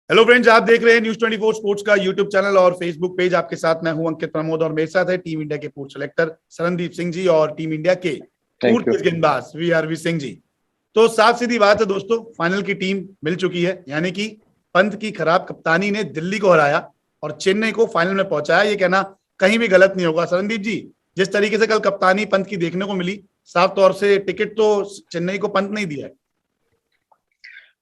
Hello friends, आप देख रहे हैं न्यूज 24 स्पोर्ट्स का यूट्यूब चैनल और फेसबुक पेज। आपके साथ मैं हूं अंकित प्रमोद और मेरे साथ है टीम इंडिया के पूर्व सेलेक्टर शरणदीप सिंह जी और टीम इंडिया के पूर्व थैंक यू। तेज गेंदबाज वी सिंह जी। तो साफ सीधी बात है दोस्तों, फाइनल की टीम मिल चुकी है, यानी कि पंत की खराब कप्तानी ने दिल्ली को हराया और चेन्नई को फाइनल में पहुंचाया। ये कहना कहीं भी गलत नहीं होगा। शरणदीप जी, जिस तरीके से कल कप्तानी पंत की देखने को मिली, साफ तौर से टिकट तो चेन्नई को पंत नहीं दिया है।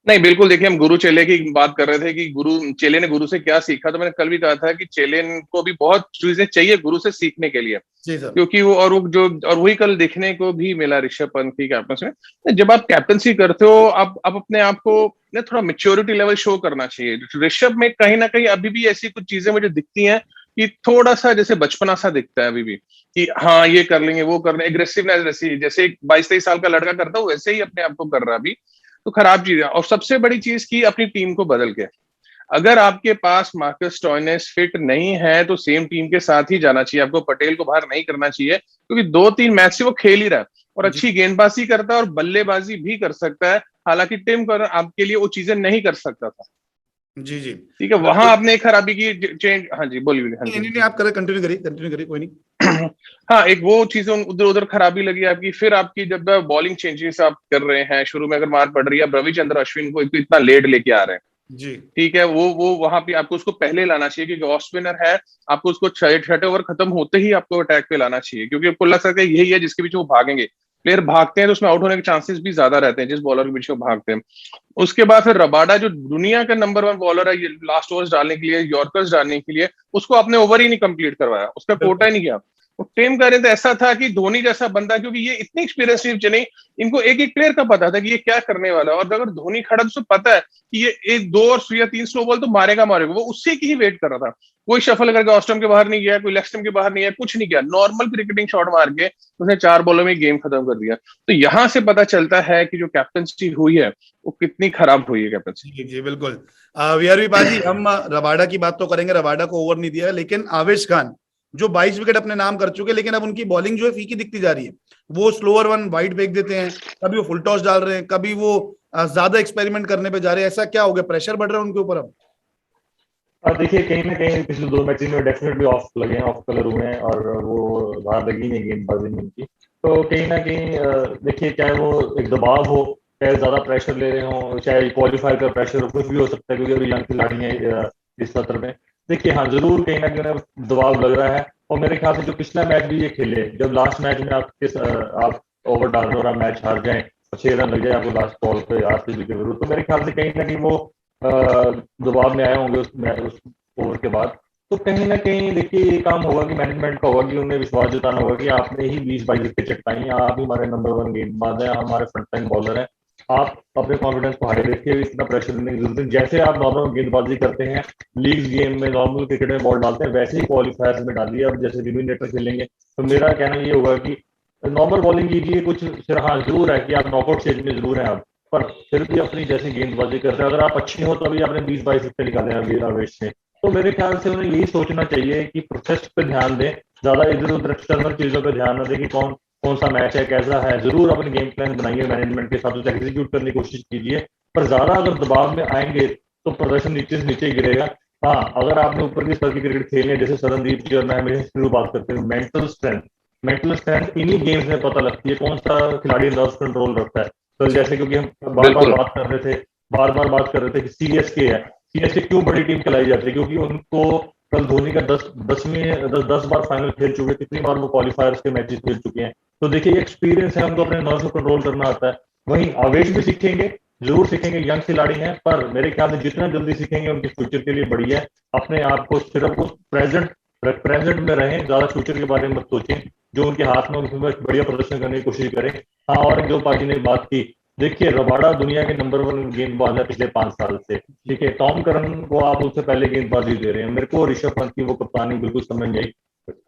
नहीं, बिल्कुल। देखिए, हम गुरु चेले की बात कर रहे थे कि गुरु चेले ने गुरु से क्या सीखा। तो मैंने कल भी कहा था कि चेले को भी बहुत चीजें चाहिए गुरु से सीखने के लिए, जी सर। क्योंकि वो वही कल देखने को भी मिला ऋषभ पंत की कैप्टनसी में। जब आप कैप्टनसी करते हो, आप अपने आप को ना थोड़ा मेच्योरिटी लेवल शो करना चाहिए। ऋषभ में कहीं ना कहीं अभी भी ऐसी कुछ चीजें मुझे दिखती हैं कि थोड़ा सा जैसे बचपना सा दिखता है अभी भी, कि हाँ ये कर लेंगे, वो कर लेंगे। एग्रेसिवनेस जैसे एक 22-23 साल का लड़का करता है वैसे ही अपने आप को कर रहा है अभी। तो खराब चीज है। और सबसे बड़ी चीज की अपनी टीम को बदल के, अगर आपके पास मार्कस स्टोइनिस फिट नहीं है तो सेम टीम के साथ ही जाना चाहिए। आपको पटेल को बाहर नहीं करना चाहिए, क्योंकि 2-3 मैच से वो खेल ही रहा है और जी अच्छी गेंदबाजी करता है और बल्लेबाजी भी कर सकता है। हालांकि टिम कर आपके लिए वो चीजें नहीं कर सकता था। जी जी। ठीक है, वहां आपने एक खराबी की चेंज। हाँ जी, बोलिए। हाँ नहीं जी। नहीं नहीं, आप करें, कंटिन्यू करिए, कोई नहीं। हाँ, एक वो चीजें उधर उधर खराबी लगी आपकी। फिर आपकी जब बॉलिंग चेंजेस आप कर रहे हैं, शुरू में अगर मार पड़ रही है, अब रविचंद्र अश्विन को इतना लेट लेके आ रहे हैं। जी ठीक है, वो वहां पे आपको उसको पहले लाना चाहिए, क्योंकि ऑफ स्पिनर है। आपको उसको छठे ओवर खत्म होते ही आपको अटैक पे लाना चाहिए, क्योंकि आपको लग सकता है यही है जिसके पीछे वो भागेंगे। प्लेयर भागते हैं तो उसमें आउट होने के चांसेस भी ज्यादा रहते हैं जिस बॉलर के पीछे वो भागते हैं। उसके बाद फिर रबाडा, जो दुनिया का नंबर 1 बॉलर है, ये लास्ट ओवर्स डालने के लिए, यॉर्कर्स डालने के लिए, उसको आपने ओवर ही नहीं कंप्लीट करवाया, उसका कोटा बिल्कुल। ही नहीं किया। तो टीम का तो ऐसा था कि धोनी जैसा बंदा, क्योंकि ये इतनी एक्सपीरियंस टीम चली, इनको एक एक प्लेयर का पता था कि ये क्या करने वाला है। और अगर धोनी खड़ा तो उसे पता है कि ये एक 2 और या 3 स्लो बॉल तो मारेगा मारेगा, वो उसी की ही वेट कर रहा था। कोई शफल करके ऑफ स्टंप के बाहर नहीं गया, कोई लेग स्टंप के बाहर नहीं गया, कुछ नहीं किया। नॉर्मल क्रिकेटिंग शॉट मार के उसने 4 बॉलों में गेम खत्म कर दिया। तो यहां से पता चलता है कि जो कैप्टनसी हुई है वो कितनी खराब हुई है कैप्टनसी। जी जी बिल्कुल। वीआरवी पाजी, हम रबाडा की बात तो करेंगे, रबाडा को ओवर नहीं दिया है, लेकिन आवेश खान जो 22 विकेट अपने नाम कर चुके, लेकिन अब उनकी बॉलिंग जो है फीकी दिखती जा रही है। वो स्लोअर वन वाइड फेंक देते हैं, कभी वो फुल टॉस डाल रहे हैं, कभी वो ज्यादा एक्सपेरिमेंट करने पे जा रहे हैं। ऐसा क्या हो गया, प्रेशर बढ़ रहा है उनके ऊपर अब? देखिए, कहीं ना कहीं पिछले 2 मैचेस में डेफिनेटली ऑफ लगे हैं, ऑफ कलर हुए हैं और वो बाहर लगी नहीं गेंदबाजी में उनकी। तो कहीं ना कहीं देखिए, चाहे वो एक दबाव हो, चाहे ज्यादा प्रेशर ले रहे हो, चाहे क्वालिफायर का प्रेशर हो, कुछ भी हो सकता है, क्योंकि अभी यंग खिलाड़ी है इस सत्र में। देखिए, हाँ जरूर कहीं ना कहीं दबाव लग रहा है। और मेरे ख्याल से जो पिछला मैच भी ये खेले, जब लास्ट मैच में आप ओवर डाल रहे हो और आप मैच हार जाए और 6 रन लग जाए आपको लास्ट बॉल पे आरसीबी के विरुद्ध, तो मेरे ख्याल से कहीं ना कहीं वो दबाव में आए होंगे उस ओवर के बाद। तो कहीं ना कहीं देखिए, ये काम होगा कि मैनेजमेंट का होगा कि उन्हें विश्वास जताना होगा कि आपने ही 20-22 विकेट चटकाई हैं, आप ही हमारे नंबर 1 गेंदबाज हैं, हमारे फ्रंट लाइन बॉलर हैं। आप अपने कॉन्फिडेंस को हाई रखिए, इतना प्रेशर देने की जरूरत है। जैसे आप नॉर्मल गेंदबाजी करते हैं, लीग गेम में नॉर्मल क्रिकेट में बॉल डालते हैं, वैसे ही क्वालिफायर्स में डालिए। अब जैसे एलिमिनेटर खेलेंगे तो मेरा कहना ये होगा कि नॉर्मल बॉलिंग कीजिए। कुछ फिर हाँ जरूर है कि आप नॉकआउट स्टेज में जरूर हैं आप, पर फिर भी अपनी जैसी गेंदबाजी करते हैं। अगर आप अच्छे हो तो अभी आपने 20-22 विकेट निकाले हैं अभी आवेश से, तो मेरे ख्याल से उन्हें यही सोचना चाहिए कि प्रोसेस पे ध्यान दें, ज्यादा इधर उधर एक्सटर्नल चीजों पे ध्यान न दें कि कौन कौन सा मैच है, कैसा है। जरूर अपने गेम प्लान बनाइए, मैनेजमेंट के साथ उसे एग्जीक्यूट करने की कोशिश कीजिए, पर ज्यादा अगर दबाव में आएंगे तो प्रदर्शन नीचे से नीचे गिरेगा। हाँ, अगर आपने ऊपर की स्तर की क्रिकेट खेलनी है, जैसे शरणदीप जी और मैं हमेशा शुरू बात करते हैं, मेंटल स्ट्रेंथ इन्हीं गेम्स में पता लगती है, कौन सा खिलाड़ी नर्व कंट्रोल रखता है। तो जैसे, क्योंकि हम बिल्कुल। बार बार बात कर रहे थे कि सीएसके है, सीएसके क्यों बड़ी टीम खिलाई जाती है, क्योंकि उनको कल धोनी का 10 बार फाइनल खेल चुके हैं, कितनी बार वो क्वालिफायर्स के मैचेस खेल चुके हैं। तो देखिए, एक्सपीरियंस है, उनको अपने नर्व को कंट्रोल करना आता है। वहीं आवेश भी सीखेंगे, जरूर सीखेंगे, यंग खिलाड़ी हैं, पर मेरे ख्याल से जितना जल्दी सीखेंगे उनके फ्यूचर के लिए बढ़िया है। अपने आप को सिर्फ उस प्रेजेंट में रहें, ज्यादा फ्यूचर के बारे में मत सोचें। जो उनके हाथ में, उसमें बढ़िया प्रदर्शन करने की कोशिश करें। हाँ, और जो पाजी ने बात की, देखिए रबाडा दुनिया के नंबर 1 गेंदबाज है पिछले 5 साल से। ठीक है, टॉम करन को आप उससे पहले गेंदबाजी दे रहे हैं। मेरे को ऋषभ पंत की वो कप्तानी बिल्कुल समझ नहीं आई।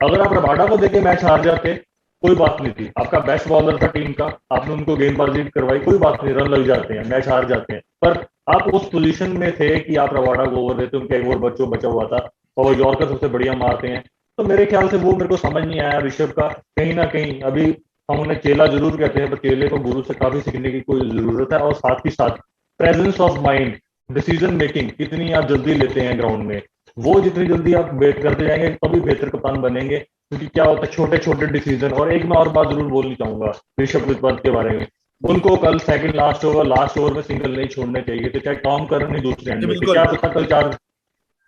अगर आप रबाडा को देके मैच हार जाते, कोई बात नहीं थी, आपका बेस्ट बॉलर था टीम का, आपने उनको गेंदबाजी करवाई, कोई बात नहीं, रन लग जाते हैं, मैच हार जाते हैं। पर आप उस पोजीशन में थे कि आप रबाडा को ओवर देते, उनका एक ओवर बचा हुआ था और वो यॉर्कर सबसे बढ़िया मारते हैं। तो मेरे ख्याल से वो मेरे को समझ नहीं आया ऋषभ का। कहीं ना कहीं अभी हम उन्हें चेला जरूर कहते हैं, पर चेले को गुरु से काफी सीखने की कोई जरूरत है। और साथ ही साथ presence of mind, decision making कितनी आप जल्दी लेते हैं ग्राउंड में, वो जितनी जल्दी आप बेट करते जाएंगे तभी बेहतर कप्तान बनेंगे। क्योंकि क्या होता है छोटे छोटे डिसीजन। और एक मैं और बात जरूर बोलनी चाहूंगा ऋषभ पंत के बारे में, उनको कल सेकंड लास्ट ओवर में सिंगल नहीं छोड़ने चाहिए थे, चाहे टॉम करन ही दूसरे एंड जी में थे। बिल्कुल।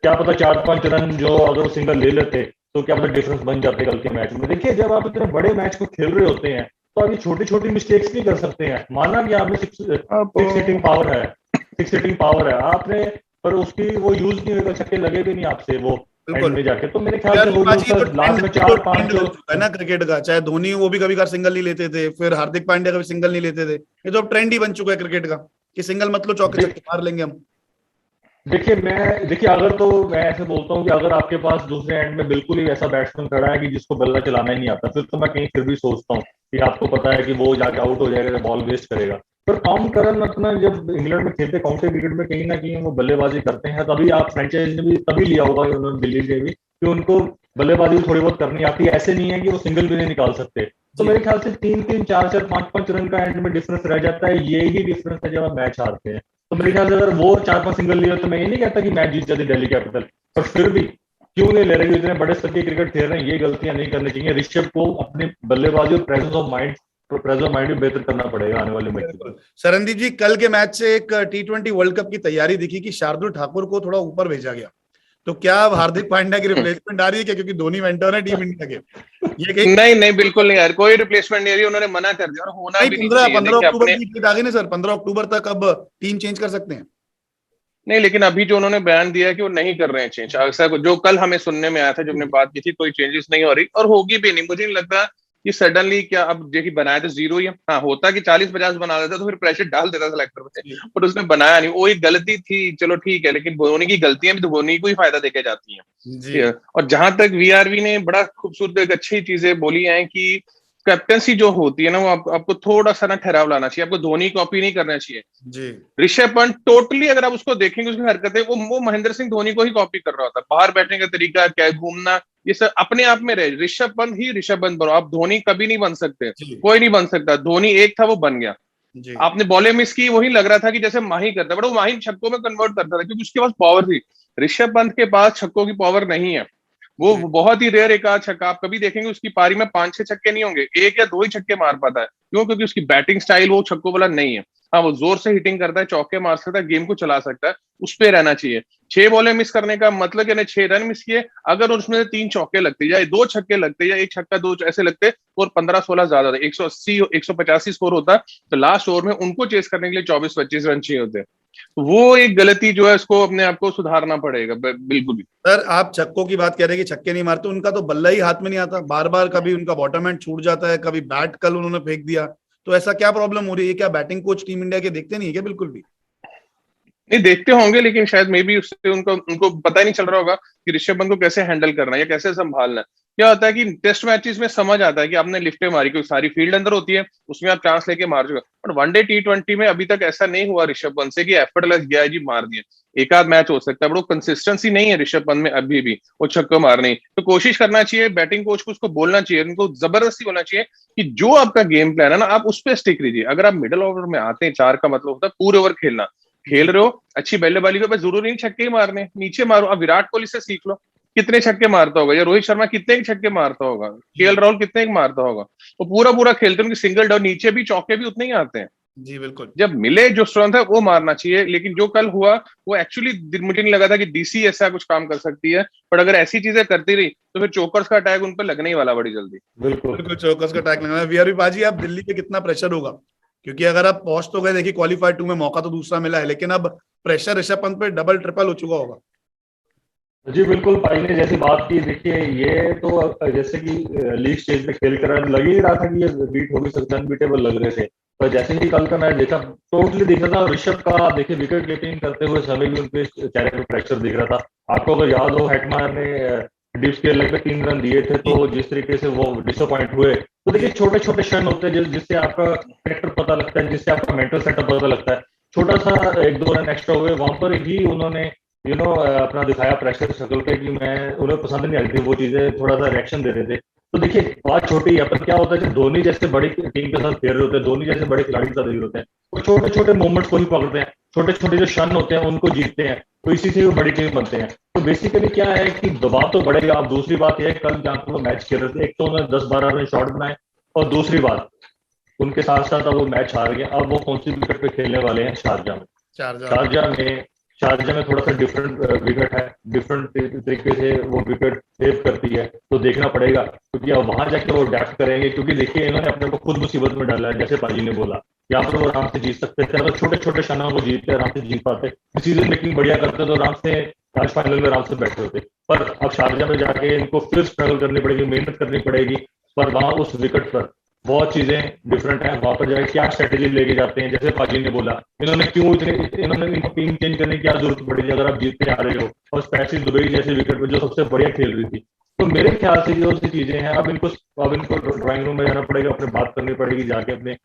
क्या पता 4-5 रन जो अगर वो सिंगल ले लेते तो क्या पता डिफरेंस बन जाते कल के मैच में। देखिए जब आप इतने बड़े मैच को खेल रहे होते हैं तो आप ये छोटी छोटी मिस्टेक्स नहीं कर सकते हैं। माना कि आपने सिक्स हिटिंग पावर है आपने, पर उसकी वो यूज नहीं होगा, छक्के लगे भी नहीं आपसे वो एंड बिल्कुल में जाके। तो मेरे ख्याल यार से वो पाजी, जो तो लास्ट में ट्रेंड 4-5 बन चुका है ना क्रिकेट का। चाहे धोनी वो भी कभी कभार सिंगल नहीं लेते थे, फिर हार्दिक पांड्या कभी सिंगल नहीं लेते थे। ये तो अब ट्रेंड ही बन चुका है क्रिकेट का कि सिंगल मतलब चौके छक्के मार लेंगे हम। देखिए अगर तो मैं ऐसे बोलता हूँ कि अगर आपके पास दूसरे एंड में बिल्कुल ही ऐसा बैट्समैन खड़ा है कि जिसको बल्ला चलाना ही नहीं आता, फिर तो मैं कहीं फिर भी सोचता हूँ कि आपको पता है कि वो जाके आउट हो जाएगा, बॉल वेस्ट करेगा। पर टॉम करन अपना जब इंग्लैंड में खेलते काउंटी क्रिकेट में कहीं ना कहीं वो बल्लेबाजी करते हैं, तभी आप फ्रेंचाइज ने भी तभी लिया होगा उन्होंने दिल्ली से भी कि उनको बल्लेबाजी थोड़ी बहुत करनी आती है। ऐसे नहीं है कि वो सिंगल भी नहीं निकाल सकते। तो मेरे ख्याल से 3-3, 4-4, 5-5 रन का एंड में डिफरेंस रह जाता है। ये ही डिफरेंस है जब आप मैच हारते हैं। तो मेरे ख्याल से अगर वो 4-5 सिंगल लिए तो मैं ये नहीं कहता कि मैच जीत जाती दिल्ली कैपिटल, पर फिर भी क्यों नहीं ले रहे? इतने बड़े स्तर की क्रिकेट खेल रहे हैं, ये गलतियां नहीं करनी चाहिए। ऋषभ को अपनी बल्लेबाजी और प्रेजेंस ऑफ माइंड भी बेहतर करना पड़ेगा आने वाले मैच में। सरनदीप जी, कल के मैच से एक T20 वर्ल्ड कप की तैयारी दिखी कि शार्दुल ठाकुर को थोड़ा ऊपर भेजा गया। तो क्या अब हार्दिक पांड्या की रिप्लेसमेंट आ रही है क्या? क्योंकि धोनी मेंटर है टीम इंडिया के। ये कहीं नहीं बिल्कुल नहीं यार, कोई रिप्लेसमेंट नहीं है, उन्होंने मना कर दिया और होना नहीं, भी नहीं 15 चाहिए। 15 देखिए अक्टूबर अपने की डेट आ गई ना सर, 15 अक्टूबर तक अब टीम चेंज कर सकते हैं। नहीं, लेकिन अभी जो उन्होंने बयान दिया है कि वो नहीं कर रहे हैं चेंज, ऐसा जो कल हमें सुनने में आया था, जो हमने बात की थी, कोई चेंजेस नहीं हो रही और होगी भी नहीं। मुझे नहीं लगता कि सडनली क्या अब देखिए बनाया तो जीरो ही है। हाँ, होता कि 40-50 बना देता तो फिर प्रेशर डाल देता सिलेक्टर पे, बट उसने बनाया नहीं। वो एक गलती थी, चलो ठीक है, लेकिन धोनी की गलतियां भी तो धोनी को ही फायदा देके जाती जी हैं। और जहां तक वीआरवी ने बड़ा खूबसूरत एक अच्छी चीजें बोली हैं कि कैप्टनसी जो होती है ना, वो आपको थोड़ा सा ना ठहराव लाना चाहिए, आपको धोनी कॉपी नहीं करना चाहिए। जी ऋषभ पंत टोटली अगर आप उसको देखेंगे, उसकी हरकतें, वो महेंद्र सिंह धोनी को ही कॉपी कर रहा होता है। बाहर बैठने का तरीका, क्या घूमना, ये सब अपने आप में रहे। ऋषभ पंत ही ऋषभ पंत बनो, आप धोनी कभी नहीं बन सकते, जी कोई नहीं बन सकता। धोनी एक था, वो बन गया। जी आपने बॉलें मिस की, वही लग रहा था कि जैसे माही करता, बट वो माही छक्कों में कन्वर्ट करता था क्योंकि उसके पास पावर थी। ऋषभ पंत के पास छक्कों की पावर नहीं है। वो जी बहुत ही रेयर एक आध छक्का आप कभी देखेंगे, उसकी पारी में 5-6 छक्के नहीं होंगे, 1 या 2 ही छक्के मार पाता है। क्यों? क्योंकि उसकी बैटिंग स्टाइल वो छक्कों वाला नहीं है। हाँ, वो जोर से हिटिंग करता है, चौके मार सकता है, गेम को चला सकता है, उस पर रहना चाहिए। 6 बॉलें मिस करने का मतलब यानी 6 रन मिस किए, अगर उसमें से 3 चौके लगते या 2 छक्के लगते या 1 छक्का 2 ऐसे लगते और 15-16 ज्यादा था, 180 185 स्कोर होता, तो लास्ट ओवर में उनको चेस करने के लिए 24-25 रन चाहिए होते। तो वो एक गलती जो है, उसको अपने आप को सुधारना पड़ेगा बिल्कुल भी। सर, आप छक्कों की बात कह रहे हैं कि छक्के नहीं मारते, उनका तो बल्ला ही हाथ में नहीं आता बार बार। कभी उनका बॉटम हैंड छूट जाता है, कभी बैट कल उन्होंने फेंक दिया। तो ऐसा क्या प्रॉब्लम हो रही है? क्या बैटिंग कोच टीम इंडिया के देखते नहीं है क्या बिल्कुल भी? नहीं, देखते होंगे, लेकिन शायद मे बी उससे उनको उनको पता ही नहीं चल रहा होगा कि ऋषभ पंत को कैसे हैंडल करना है या कैसे संभालना है। क्या होता है कि टेस्ट मैचेस में समझ आता है कि आपने लिफ्टें मारी, क्योंकि सारी फील्ड अंदर होती है, उसमें आप चांस लेके मार चुके। बट वनडे T20 में अभी तक ऐसा नहीं हुआ ऋषभ पंत से कि एफर्टलेस गया जी मार दिया। एक आध मैच हो सकता है, बट वो कंसिस्टेंसी नहीं है ऋषभ पंत में अभी भी, वो छक्का मारने। तो कोशिश करना चाहिए बैटिंग कोच को, उसको बोलना चाहिए, उनको जबरदस्ती बोलना चाहिए कि जो आपका गेम प्लान है ना, आप उस पर स्टिक कीजिए। अगर आप मिडिल ओवर में आते हैं, 4 का मतलब होता है पूरे ओवर खेलना। खेल रहे हो अच्छी बल्लेबाजी के, जरूरी नहीं छक्के ही मारने, नीचे मारो। अब विराट कोहली से सीख लो, कितने छक्के मारता होगा, या रोहित शर्मा कितने छक्के मारता होगा, KL राहुल कितने मारता होगा। वो पूरा पूरा खेलते हैं, उनके सिंगल डाउन नीचे भी चौके भी उतने ही आते हैं। जी बिल्कुल। जब मिले जो स्ट्रेंथ है वो मारना चाहिए। लेकिन जो कल हुआ वो एक्चुअली मुझे नहीं लगा था कि DC ऐसा कुछ काम कर सकती है, बट अगर ऐसी चीजें करती रही तो फिर चोकर्स का अटैक उन पर लगने ही वाला बड़ी जल्दी। बिल्कुल बिल्कुल चौकस का टैग लगना है। वीआरवी बाजी, आप दिल्ली पे कितना प्रेशर होगा? क्योंकि अगर आप पहुंच तो गए, देखिए क्वालीफायर 2 में मौका तो दूसरा मिला है, लेकिन अब प्रेशर ऋषभ पंत पे डबल ट्रिपल हो चुका होगा। जी बिल्कुल, भाई ने जैसे बात की, देखिए ये तो जैसे कि लीग स्टेज पे खेल कर लग ही रहा था कि ये बीट हो भी सकता है, अनबीटेबल लग रहे थे। पर जैसे ही कल का मैच देखा, टोटली दिख रहा था ऋषभ का। देखिए विकेट कीपिंग करते हुए समय भी उनके चेहरे पे प्रेशर दिख रहा था। आपको अगर याद हो, हेटमायर ने डिप्स के लगभग 3 रन दिए थे, तो जिस तरीके से वो डिसअपॉइंट हुए, तो देखिए छोटे छोटे क्षण होते हैं जिससे आपका कैरेक्टर पता लगता है, जिससे आपका मेंटल सेटअप पता लगता है। छोटा सा 1-2 रन एक्स्ट्रा हुए, वहां पर ही उन्होंने अपना दिखाया प्रेशर शक्ल पे कि मैं उन्हें पसंद नहीं आ रही थी वो चीजें, थोड़ा सा रिएक्शन दे रहे थे। तो देखिए बात छोटी है, पर क्या होता है जब धोनी जैसे बड़ी टीम के साथ खेल रहे होते हैं, धोनी जैसे बड़े खिलाड़ी के साथ खेल होते हैं, वो छोटे छोटे मोमेंट्स को ही पकड़ते हैं, छोटे छोटे जो क्षण होते हैं उनको जीतते हैं, तो इसी से वो बड़ी टीम बनते हैं। तो बेसिकली क्या है कि दबाव तो बढ़ेगा। अब दूसरी बात यह है, कल जहाँ पर वो मैच खेल रहे थे, एक तो उन्होंने 10-12 रन शॉट बनाए, और दूसरी बात उनके साथ साथ अब वो मैच हार गए। अब वो कौन सी विकेट पे खेलने वाले हैं? शारजाह में। शारजाह में थोड़ा सा डिफरेंट विकेट है, डिफरेंट तरीके से वो विकेट सेव करती है, तो देखना पड़ेगा, क्योंकि अब वहां जाके वो अडेप्ट करेंगे। क्योंकि देखिए इन्होंने अपने को खुद मुसीबत में डाला है, जैसे पाजी ने बोला, यहाँ पर वो आराम से जीत सकते थे, अगर छोटे छोटे क्षणों को जीतते आराम से जीत पाते, डिसीजन मेकिंग बढ़िया करते तो आराम से आज फाइनल में आराम से बैठे होते। पर अब शारजाह में जाके इनको फिर स्ट्रगल करनी पड़ेगी, मेहनत करनी पड़ेगी, पर वहां उस विकेट पर बहुत चीजें डिफरेंट है। वहां पर जाके क्या स्ट्रेटेजी लेके जाते हैं, जैसे पाजी ने बोला, इन्होंने इनको टीम चेंज करने की क्या जरूरत पड़ेगी अगर आप जीतते आ रहे हो, और स्पेशली दुबई जैसे विकेट पर जो सबसे बढ़िया खेल रही थी। तो मेरे ख्याल से जो सी चीजें हैं, अब इनको ड्राइंग रूम में जाना पड़ेगा, अपने बात करनी पड़ेगी जाके अपने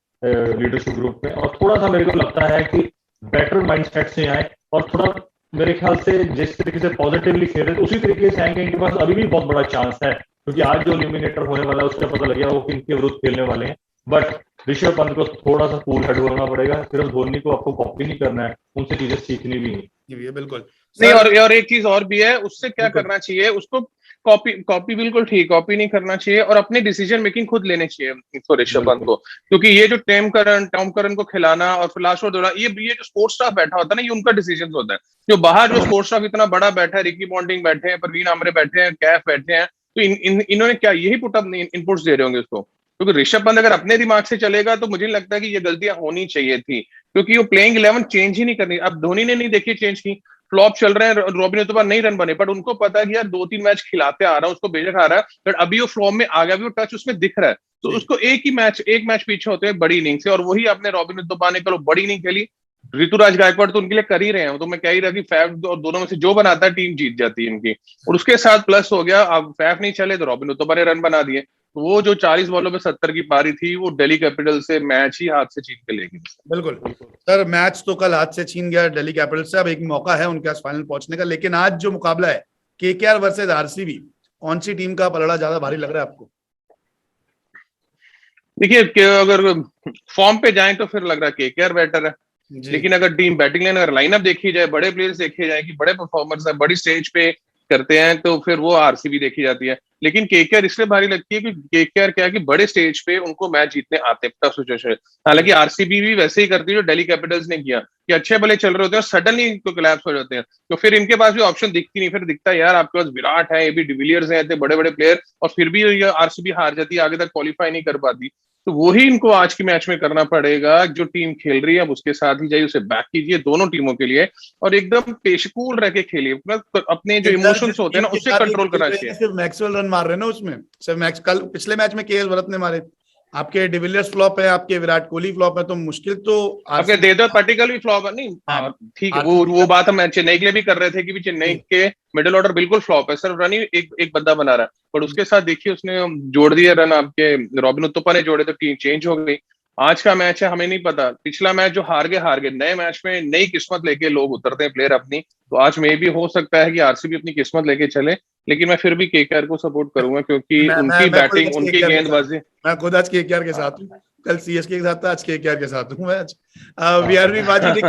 लीडरशिप ग्रुप में, और थोड़ा सा मेरे को लगता है कि बेटर माइंडसेट से आए, और थोड़ा मेरे ख्याल से जिस तरीके से पॉजिटिवली खेल रहे उसी तरीके से आएंगे। इनके पास अभी भी बहुत बड़ा चांस है, क्योंकि आज जो एलिमिनेटर होने वाला है उसका पता लग गया वो किनके विरुद्ध खेलने वाले हैं। बट ऋषभ पंत को थोड़ा सा कूल हेड होना पड़ेगा, सिर्फ धोनी को आपको कॉपी नहीं करना है, उनसे चीजें सीखनी भी नहीं। बिल्कुल नहीं, और एक चीज और भी है, उससे क्या करना चाहिए, उसको कॉपी बिल्कुल ठीक, कॉपी नहीं करना चाहिए, और अपनी डिसीजन मेकिंग खुद लेने चाहिए इसको, ऋषभ पंत को। क्योंकि ये जो टॉम करन को खिलाना और फिर लास्ट ओवर दौड़ा, ये जो स्पोर्ट्स स्टाफ बैठा होता है ना, ये उनका डिसीजन होता है। जो बाहर जो स्पोर्ट्स स्टाफ इतना बड़ा बैठा है, रिकी पॉन्टिंग बैठे हैं, परवीन आमरे बैठे हैं, कैफ बैठे हैं, तो इन्होंने क्या यही पुटअप इनपुट्स दे रहे होंगे उसको। क्योंकि ऋषभ पंत अगर अपने दिमाग से चलेगा तो मुझे नहीं लगता कि ये गलतियां होनी चाहिए थी, क्योंकि वो प्लेइंग 11 चेंज ही नहीं करनी। अब धोनी ने नहीं देखी चेंज की, फ्लॉप चल रहे हैं, रॉबिन उत्तपा नहीं रन बने, बट उनको पता है कि यार 2-3 मैच खिलाते आ रहा है, उसको बेशक आ रहा है, बट अभी वो फॉर्म में आ गया, भी वो टच उसमें दिख रहा है, तो उसको एक मैच पीछे होते हैं बड़ी इनिंग से, और वही आपने रॉबिन उत्तपा ने कल बड़ी इनिंग खेली। ऋतुराज गायकवाड़ तो उनके लिए कर ही रहे हैं, तो मैं कह ही रहा कि फैफ और दोनों में से जो बनाता है टीम जीत जाती है इनकी, और उसके साथ प्लस हो गया, अब फैफ नहीं चले तो रॉबिन उत्तपा ने रन बना दिए। तो वो जो 40 बॉलों में 70 की पारी थी, वो दिल्ली कैपिटल से मैच ही हाथ से छीन के ले गई। बिल्कुल सर, मैच तो कल हाथ से छीन गया दिल्ली कैपिटल से। अब एक मौका है उनके पास फाइनल पहुंचने का, लेकिन आज जो मुकाबला है केकेआर वर्सेस आरसीबी, कौन सी टीम का पलड़ा ज्यादा भारी लग रहा है आपको? देखिए, अगर फॉर्म पे जाएं तो फिर लग रहा है केकेआर बेटर है, लेकिन अगर टीम बैटिंग लाइन, अगर लाइनअप देखी जाए, बड़े प्लेयर्स देखे जाए कि बड़े परफॉर्मर्स है, बड़ी स्टेज पे करते हैं, तो फिर वो आरसीबी देखी जाती है। लेकिन केकेआर इसलिए भारी लगती है कि केकेआर क्या है कि बड़े स्टेज पे उनको मैच जीतने आते हैं, सिचुएशन। हालांकि आरसीबी भी वैसे ही करती है जो दिल्ली कैपिटल्स ने किया, कि अच्छे भले चल रहे होते हैं और सडनली इनको कोलैप्स हो जाते हैं, तो फिर इनके पास भी ऑप्शन दिखती नहीं। फिर दिखता है यार आपके पास विराट है, ये भी डिविलियर्स हैं, इतने बड़े बड़े प्लेयर, और फिर भी आरसीबी हार जाती है, आगे तक क्वालिफाई नहीं कर पाती। तो वही इनको आज की मैच में करना पड़ेगा, जो टीम खेल रही है अब उसके साथ ही जाइए, उसे बैक कीजिए दोनों टीमों के लिए, और एकदम पेशकूल रह के खेलिए, अपने जो इमोशंस होते हैं ना उससे कंट्रोल करना चाहिए। सिर्फ मैक्सवेल रन मार रहे हैं ना उसमें, सिर्फ कल पिछले मैच में केएल भरत ने मारे, आपके डिविलियर्स फ्लॉप है, आपके विराट कोहली फ्लॉप है, तो मुश्किल तो आपके देवदत्त पट्टिकल भी फ्लॉप है। नहीं ठीक है, वो बात हम चेन्नई के लिए भी कर रहे थे कि चेन्नई के मिडिल ऑर्डर बिल्कुल फ्लॉप है, सिर्फ रन ही एक बंदा बना रहा है, पर उसके साथ देखिए उसने जोड़ दिए रन, आपके रॉबिन उत्तपा ने जोड़े तो टीम चेंज हो गई। आज का मैच है, हमें नहीं पता, पिछला मैच जो हार गए, नए मैच में नई किस्मत लेके लोग उतरते हैं प्लेयर अपनी, तो आज में भी हो सकता है कि आरसीबी अपनी किस्मत लेके चले, लेकिन मैं फिर भी केकेआर को सपोर्ट करूंगा, क्योंकि उनकी बैटिंग, उनकी गेंदबाजी। मैं खुद आज केकेआर के साथ हूँ, कल सीएसके के साथ था, आज केकेआर के साथ हूँ मैं आज। वीआरवी बाजी,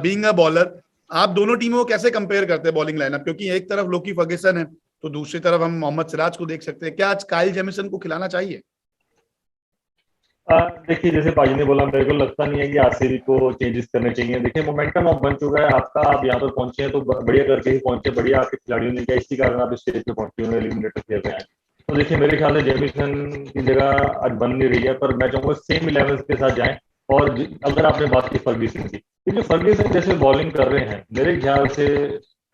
बीइंग अ बॉलर, आप दोनों टीमों को कैसे कंपेयर करते हैं बॉलिंग लाइनअप? क्योंकि एक तरफ लोकी फर्ग्यूसन है, तो दूसरी तरफ हम मोहम्मद सिराज को देख सकते हैं, क्या आज काइल जेमिसन को खिलाना चाहिए? देखिए, जैसे पाजी ने बोला, मेरे को लगता नहीं है कि आरसीबी को चेंजेस करने चाहिए। देखिए, मोमेंटम अब बन चुका है आपका, आप यहाँ पर पहुंचे हैं तो बढ़िया करके ही पहुंचे, बढ़िया आपके खिलाड़ियों ने किया, इसी कारण आप इस स्टेज पे पहुंचे हुए, एलिमिनेटर खेल रहे हैं। तो देखिए, मेरे ख्याल से जेमिसन की जगह आज बन नहीं रही है, पर मैं चाहूंगा सेम 11 के साथ जाएं। और अगर आपने बात की फर्ग्यूसन की, तो फर्ग्यूसन जैसे बॉलिंग कर रहे हैं, मेरे ख्याल से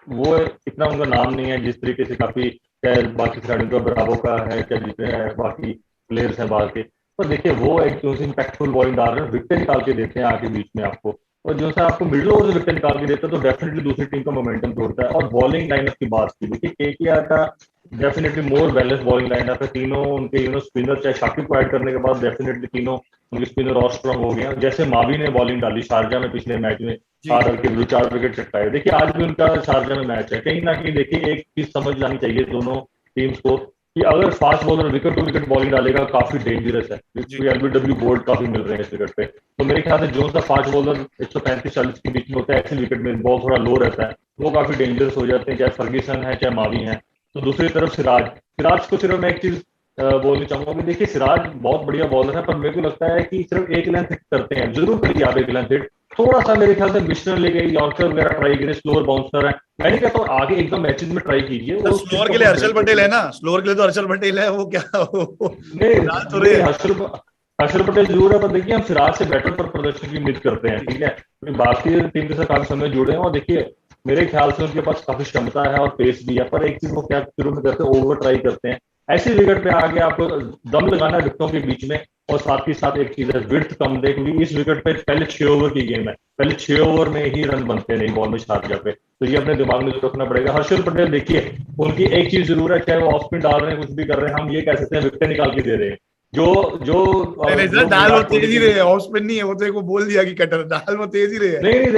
वो इतना उनका नाम नहीं है जिस तरीके से काफी बाकी खिलाड़ियों का, ब्रावो का है, क्या जीते हैं बाकी प्लेयर्स हैं बाहर के, पर देखिए वो एक जो इम्पैक्टफुल बॉलिंग डाल रहे हैं, विकेट निकाल के देते हैं आके बीच में आपको, और जो सा आपको मिडिल ओवर से विकेट निकाल के देता है, तो डेफिनेटली दूसरी टीम का मोमेंटम तोड़ता है। और बॉलिंग लाइनअप की बात की, देखिए केकेआर का definitely more balance bowling lineup है, तीनों उनके स्पिनर, चाहे शाकिब को ऐड करने के बाद डेफिनेटली तीनों उनके स्पिनर और स्ट्रॉन्ग हो गए। जैसे मावी ने बॉलिंग डाली शारजा में पिछले मैच में, 4 विकेट चटकाए। देखिए आज भी उनका शारजा में मैच है, कहीं ना कहीं देखिए एक चीज समझ जानी चाहिए दोनों टीम्स को, कि अगर fast bowler wicket to wicket bowling डालेगा काफी डेंजरस है, क्योंकि एलबीडब्ल्यू बोर्ड काफी मिल रहे हैं इस विकेट पे। तो मेरे ख्याल से जो सा फास्ट बॉलर 135-40 के बीच में होता है, ऐसे विकेट में बॉल थोड़ा लो रहता है, वो काफी डेंजरस हो जाते हैं, चाहे फर्ग्यूसन है चाहे मावी है। तो दूसरी तरफ सिराज, सिराज को सिर्फ मैं एक चीज बोलनी चाहूंगा कि देखिए सिराज बहुत बढ़िया बॉलर है, पर मेरे को लगता है कि सिर्फ एक लेंथ हिट करते हैं, जरूर करिए आप एक लेंथ हिट, थोड़ा सा मेरे ख्याल से मिशनर लेके यॉर्कर वगैरह ट्राई कीजिए, स्लोअर बाउंसर है, मैं नहीं कहता हूँ आगे एकदम मैचेस में ट्राई कीजिए। तो स्लोअर के लिए हर्षल पटेल है ना, स्लोअर के लिए तो हर्षल पटेल है, वो क्या नहीं, हर्षल पटेल जरूर है, पर देखिए हम सिराज से बेटर पर प्रदर्शन की उम्मीद करते हैं, ठीक है, बाकी टीम के साथ काफी समय जुड़े हैं, और देखिए मेरे ख्याल से उनके पास काफी क्षमता है और पेस भी है, पर एक चीज वो क्या शुरू में करते हैं, ओवर ट्राई करते हैं, ऐसी विकेट पे आगे आपको दम लगाना है विकेटों के बीच में, और साथ ही साथ एक चीज है विड्थ कम दे, क्योंकि इस विकेट पे पहले 6 ओवर की गेम है, पहले 6 ओवर में ही रन बनते हैं नई बॉल में शारजा पे, तो ये अपने दिमाग में रखना पड़ेगा। हर्षल पटेल देखिए उनकी एक चीज जरूर है, चाहे वो ऑफ स्पिन डाल रहे हैं कुछ भी कर रहे हैं, हम ये कह सकते हैं विकेट निकाल के दे रहे हैं, जो जो नहीं सर, डाल वो तेज ही रहे, ऑफ स्पिन नहीं है वो, तो एक वो बोल दिया कि कटर, डाल वो तेज ही रहे है। नहीं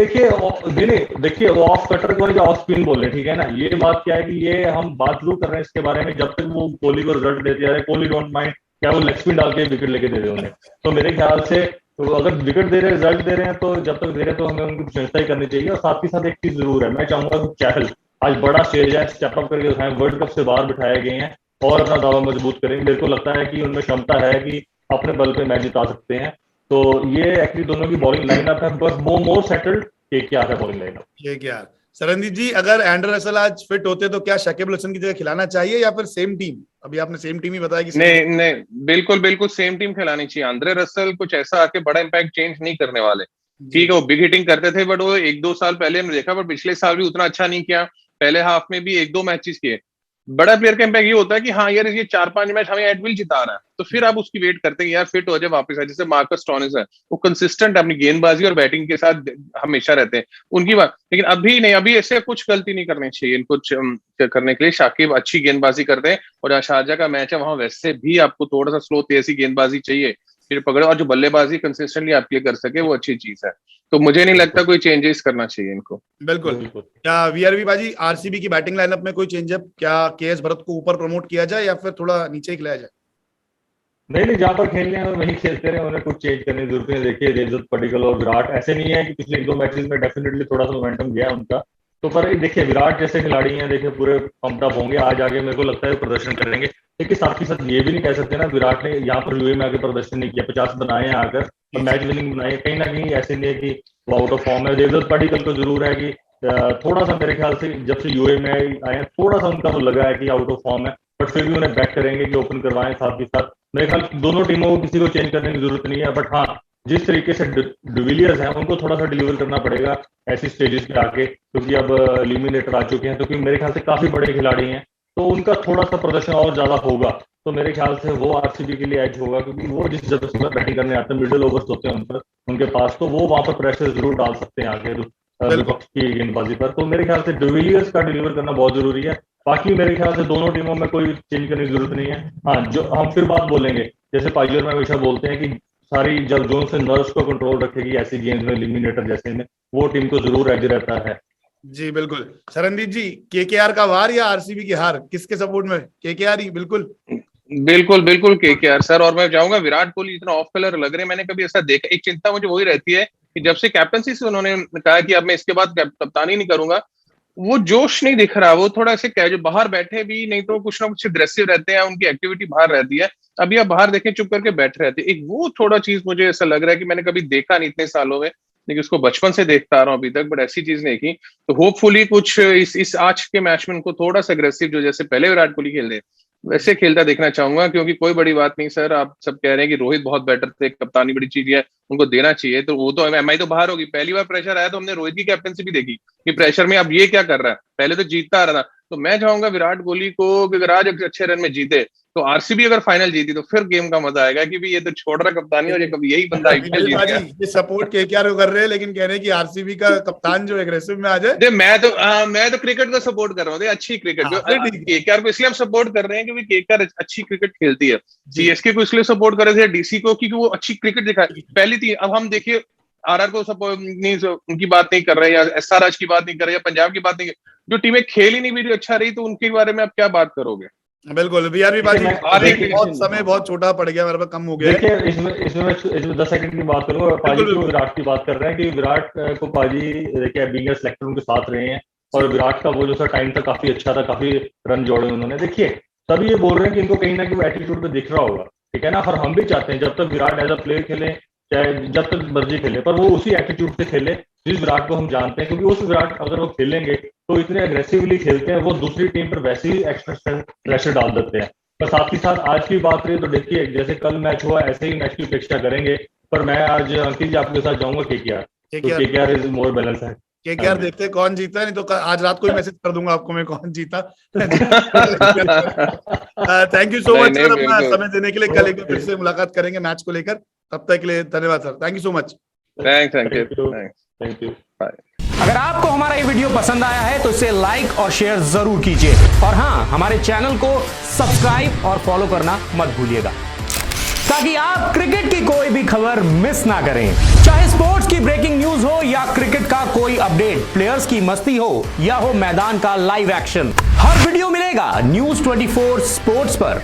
देखिए वो ऑफ कटर को नहीं, ऑफ स्पिन बोले, ठीक है ना, ये बात क्या है कि ये हम बात जरूर कर रहे हैं इसके बारे में, जब तक वो कोहली को रिजल्ट देते जा रहे, कोहली डोंट माइंड क्या वो लेग स्पिन डाल के विकेट लेके दे रहे उन्हें, तो मेरे ख्याल से तो अगर विकेट दे रहे हैं, रिजल्ट दे रहे हैं, तो जब तक दे रहे हैं तो हमें उनकी प्रशंसा ही करनी चाहिए। और साथ ही साथ एक चीज जरूर है, मैं चाहूंगा कि चहल आज बड़ा स्टेज है, स्टेप अप करके दिखाएं, वर्ल्ड कप से बाहर बिठाए गए हैं और अपना दावा मजबूत करेंगे, मेरे को लगता है कि उनमें क्षमता है कि अपने बल पे मैच जिता सकते हैं। तो ये एक्चुअली दोनों की बॉलिंग लाइनअप है, बस वो मोर सेटल्ड के क्या है बॉलिंग लाइनअप। ये क्या सरनजीत जी, अगर एंड्रे रसेल आज फिट होते तो क्या शाकिब अल हसन की जगह खिलाना चाहिए या फिर सेम टीम? अभी आपने सेम टीम ही बताया कि नहीं नहीं, बिल्कुल बिल्कुल सेम टीम खिलानी चाहिए। आंद्रे रसल कुछ ऐसा आके बड़ा इंपैक्ट चेंज नहीं करने वाले। ठीक है वो बिग हिटिंग करते थे, बट वो 1-2 साल पहले हमने देखा, पर पिछले साल भी उतना अच्छा नहीं किया, पहले हाफ में भी 1-2 मैचेस किए। बड़ा प्लेयर का इम्पैक्ट ये होता है कि हाँ यार ये 4-5 मैच हमें एटविल जिता रहा है, तो फिर आप उसकी वेट करते हैं यार फिट हो जाए वापस आए। जैसे मार्कस स्टोनिस है, वो कंसिस्टेंट अपनी गेंदबाजी और बैटिंग के साथ हमेशा रहते हैं, उनकी बात। लेकिन अभी नहीं, अभी ऐसे कुछ गलती नहीं करनी चाहिए कुछ करने के लिए। शाकिब अच्छी गेंदबाजी करते हैं, और शारजा का मैच है वहां वैसे भी आपको थोड़ा सा स्लो तेजी गेंदबाजी चाहिए फिर पकड़े, और जो बल्लेबाजी कंसिस्टेंटली आपके कर सके वो अच्छी चीज है। तो मुझे नहीं लगता कोई चेंजेस करना चाहिए इनको। बिल्कुल। क्या वीआरवी बाजी आरसीबी की बैटिंग लाइनअप में कोई चेंजअप, क्या केएस भरत को ऊपर प्रमोट किया जाए या फिर थोड़ा नीचे ही खिलाया जाए? नहीं, जहां पर खेलने हैं वहीं खेलते रहे, उन्हें कुछ चेंज करने की जरूरत नहीं। देखिए देवदत्त पडिक्कल और विराट ऐसे नहीं है कि पिछले 1-2 मैचेस में डेफिनेटली थोड़ा सा मोमेंटम गया उनका, तो पर देखिए विराट जैसे खिलाड़ी हैं, देखिए पूरे पंप अप होंगे आज आगे, मेरे को लगता है प्रदर्शन करेंगे। लेकिन साथ ही साथ ये भी नहीं कह सकते ना, विराट ने यहाँ पर यूए में आकर प्रदर्शन नहीं किया, 50 बनाए हैं आकर और मैच विनिंग बनाए, कहीं ना कहीं ऐसे नहीं है कि वो आउट ऑफ फॉर्म है। देवदत्त पडिक्कल को जरूर है कि थोड़ा सा मेरे ख्याल से जब से यूए में आए थोड़ा सा उनका वो लगा है कि आउट ऑफ फॉर्म है, बट फिर भी उन्हें बैक करेंगे कि ओपन करवाएं। साथ ही साथ मेरे ख्याल दोनों टीमों को किसी को चेंज करने की जरूरत नहीं है, बट हाँ जिस तरीके से डिविलियर्स हैं उनको थोड़ा सा डिलीवर करना पड़ेगा ऐसी स्टेजेस पे आके, क्योंकि अब एलिमिनेटर आ चुके हैं, तो क्योंकि मेरे ख्याल से काफी बड़े खिलाड़ी हैं, तो उनका थोड़ा सा प्रदर्शन और ज्यादा होगा, तो मेरे ख्याल से वो आरसीबी के लिए एज होगा, क्योंकि वो जिस जगह से बैटिंग करने आते हैं, मिडिल ओवर्स होते हैं उनके पास, तो वो वहां पर प्रेशर जरूर डाल सकते हैं आगे विपक्ष की गेंदबाजी पर। तो मेरे ख्याल से डिविलियर्स का डिलीवर करना बहुत जरूरी है। बाकी मेरे ख्याल से दोनों टीमों में कोई चेंज करने की जरूरत नहीं है। हाँ, जो हम फिर बात बोलेंगे, जैसे पाइलर में हमेशा बोलते हैं कि सारी जब जोन से नर्व्स को कंट्रोल रखेगी ऐसी गेम्स में, एलिमिनेटर जैसे में, वो टीम को जरूर एज रहता है। जी बिल्कुल। सरनजीत जी, केकेआर का वार या आरसीबी की हार, किसके सपोर्ट में? केकेआर ही बिल्कुल बिल्कुल बिल्कुल केकेआर सर। और मैं चाहूंगा विराट कोहली इतना ऑफ कलर लग रहे हैं, मैंने कभी ऐसा देखा। एक चिंता मुझे वही रहती है कि जब से कैप्टनसी से उन्होंने कहा कि अब मैं इसके बाद कप्तानी नहीं करूंगा, वो जोश नहीं दिख रहा। वो थोड़ा ऐसे कैजुअल, बाहर बैठे भी नहीं तो कुछ ना कुछ अग्रेसिव रहते हैं, उनकी एक्टिविटी बाहर रहती है। अभी आप बाहर देखें चुप करके बैठे रहते हैं, एक वो थोड़ा चीज मुझे ऐसा लग रहा है कि मैंने कभी देखा नहीं इतने सालों में, लेकिन उसको बचपन से देखता आ रहा हूँ अभी तक, बट ऐसी चीज नहीं की। तो होपफुली कुछ इस आज के मैच में उनको थोड़ा सा अग्रेसिव, जो जैसे पहले विराट कोहली खेलते वैसे खेलता देखना चाहूंगा। क्योंकि कोई बड़ी बात नहीं सर, आप सब कह रहे हैं कि रोहित बहुत बेटर थे, कप्तानी बड़ी चीज है, उनको देना चाहिए। तो वो तो एमआई तो बाहर होगी, पहली बार प्रेशर आया तो हमने रोहित की कैप्टनसी भी देखी कि प्रेशर में अब ये क्या कर रहा है, पहले तो जीतता आ रहा था। तो मैं चाहूंगा विराट कोहली को कि अगर आज अच्छे रन में जीते, तो आरसीबी अगर फाइनल जीती तो फिर गेम का मजा आएगा कि भी ये तो छोड़ रहा कप्तानी और ये कभी यही बंदा आईपीएल जीत गया। ये सपोर्ट केकेआर को कर रहे हैं, लेकिन कह रहे हैं कि आरसीबी का कप्तान जो एग्रेसिव में आ जाए। मैं तो क्रिकेट को सपोर्ट कर रहा हूँ, अच्छी क्रिकेट। केकेआर को इसलिए हम सपोर्ट कर रहे हैं क्योंकि केकेआर अच्छी क्रिकेट खेलती है। सीएसके को इसलिए सपोर्ट कर रहे थे, डीसी को, क्योंकि वो अच्छी क्रिकेट दिखाई पहली थी। अब हम देखिए आरआर को सपोर्ट नहीं, उनकी बात नहीं कर रहे, या एसआरएच की बात नहीं कर रहे, या पंजाब की बात नहीं, जो टीमें खेल ही नहीं भी अच्छा रही, तो उनके बारे में आप क्या बात करोगे? बिल्कुल बीआरबी बाजी देखिए, बहुत समय बहुत छोटा पड़ गया, मेरे पास कम हो गया है। देखिए इसमें 10 सेकंड की बात करूंगा। पाजी को विराट की बात कर रहे हैं कि विराट को पाजी देखिए बीइंग अ सिलेक्टर उनके साथ रहे हैं और विराट का वो जो सा टाइम था काफी अच्छा था, काफी रन जोड़े उन्होंने। देखिए तभी ये बोल रहे हैं कि इनको कहीं ना कहीं एटीट्यूड पे दिख रहा होगा, ठीक है ना। और हम भी चाहते हैं जब तक विराट एज अ प्लेयर खेले, चाहे जब तक मर्जी खेले, पर वो उसी एटीट्यूड से खेले जिस विराट को हम जानते हैं, क्योंकि उस विराट अगर वो खेलेंगे तो इतने अग्रेसिवली खेलते हैं, वो दूसरी टीम पर वैसे ही एक्स्ट्रा प्रेशर डाल देते हैं। पर साथ ही साथ आज की बात रही तो देखिए जैसे कल मैच हुआ ऐसे ही मैच की अपेक्षा करेंगे, पर मैं आज अंकित जी आपके साथ जाऊंगा केकेआर, तो केकेआर इज मोर बैलेंस है। केकेआर देखते हैं कौन जीता है, नहीं तो आज रात को ही मैसेज कर दूंगा आपको मैं कौन जीता। Thank you so much sir अपना समय देने के लिए। कल एक फिर से मुलाकात करेंगे मैच को लेकर, तब तक के लिए धन्यवाद sir, thank you so much. Thank you. अगर आपको हमारा ये वीडियो पसंद आया है तो इसे लाइक और शेयर जरूर कीजिए, और हाँ, हमारे चैनल को सब्सक्राइब और फॉलो करना मत भूलिएगा, ताकि आप क्रिकेट की कोई भी खबर मिस ना करें। चाहे स्पोर्ट्स की ब्रेकिंग न्यूज हो या क्रिकेट का कोई अपडेट, प्लेयर्स की मस्ती हो या हो मैदान का लाइव एक्शन, हर वीडियो मिलेगा न्यूज 24 स्पोर्ट्स पर।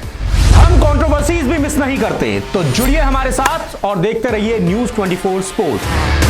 हम कंट्रोवर्सीज भी मिस नहीं करते, तो जुड़िए हमारे साथ और देखते रहिए न्यूज 24 स्पोर्ट्स।